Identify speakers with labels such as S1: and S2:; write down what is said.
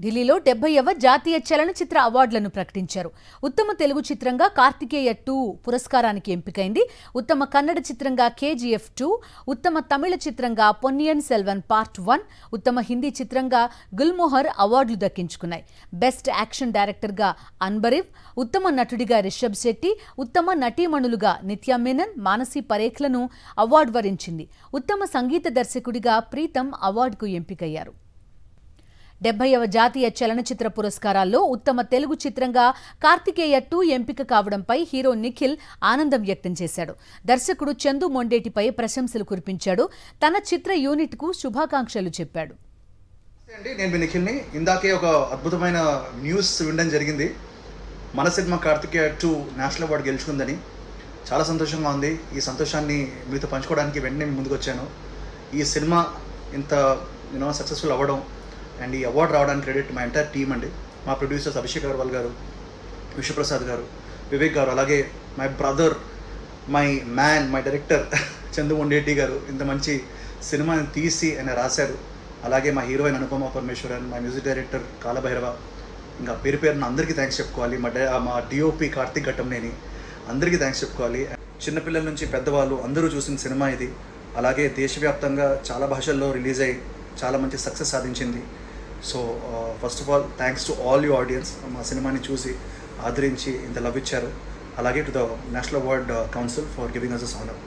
S1: ఢిల్లీలో 70వ జాతీయ చలనచిత్ర అవార్డులను ప్రకటించారు. ఉత్తమ తెలుగు చిత్రంగా కార్తికేయ 2 పురస్కారానికి ఎంపికైంది. ఉత్తమ కన్నడ చిత్రంగా KGF 2, ఉత్తమ తమిళ చిత్రంగా పొన్నియిన్ సెల్వన్ పార్ట్ 1, ఉత్తమ హిందీ చిత్రంగా గుల్మోహర్ అవార్డులు దక్కించుకున్నాయి. బెస్ట్ యాక్షన్ డైరెక్టర్గా అన్బరీవ్, ఉత్తమ నటుడిగా రిషబ్ శెట్టి, ఉత్తమ నటీమణులుగా నిత్యా మేనన్, మానసి పరేఖ్లను అవార్డు వరించింది. ఉత్తమ సంగీత దర్శకుడిగా ప్రీతం అవార్డుకు ఎంపికయ్యారు. 70వ జాతీయ చలనచిత్ర పురస్కారాల్లో ఉత్తమ తెలుగు చిత్రంగా కార్తికేయ 2 ఎంపిక కావడంపై హీరో నిఖిల్ ఆనందం వ్యక్తం చేశాడు. దర్శకుడు చందు మొండేటిపై ప్రశంసలు కురిపించాడు. తన చిత్ర యూనిట్కు శుభాకాంక్షలు చెప్పాడు.
S2: నేను మీ నిఖిల్ని ఇందాకే ఒక అద్భుతమైన న్యూస్ వినడం జరిగింది. మన సినిమా కార్తికేయ 2 నేషనల్ అవార్డు గెలుచుకుందని. చాలా సంతోషంగా ఉంది. ఈ సంతోషాన్ని మీతో పంచుకోవడానికి వెంటనే ముందుకు వచ్చాను. ఈ సినిమా ఇంత సక్సెస్ఫుల్ అవ్వడం అండ్ ఈ అవార్డు రావడానికి క్రెడిట్ మా ఎంటైర్ టీమ్ అండి. మా ప్రొడ్యూసర్స్ అభిషేక్ అగర్వాల్ గారు, విశ్వప్రసాద్ గారు, వివేక్ గారు, అలాగే my brother, my man, my director Chandu Mondeti గారు ఇంత మంచి సినిమాని తీసి ఆయన రాశారు. అలాగే మా హీరోయిన్ అనుపమ పరమేశ్వరన్, మా మ్యూజిక్ డైరెక్టర్ కాలభైరవ, ఇంకా పేరు పేరున అందరికీ థ్యాంక్స్ చెప్పుకోవాలి. మా డిఓపి కార్తిక్ ఘట్టంనేని అందరికీ థ్యాంక్స్ చెప్పుకోవాలి. చిన్నపిల్లల నుంచి పెద్దవాళ్ళు అందరూ చూసిన సినిమా ఇది. అలాగే దేశవ్యాప్తంగా చాలా భాషల్లో రిలీజ్ అయ్యి చాలా మంచి సక్సెస్ సాధించింది. So first of all thanks to all you audience, మా సినిమాని చూసి ఆదరించి ఇంత లవ్ ఇచ్చారు. అలాగే to the national award council for giving us this honour.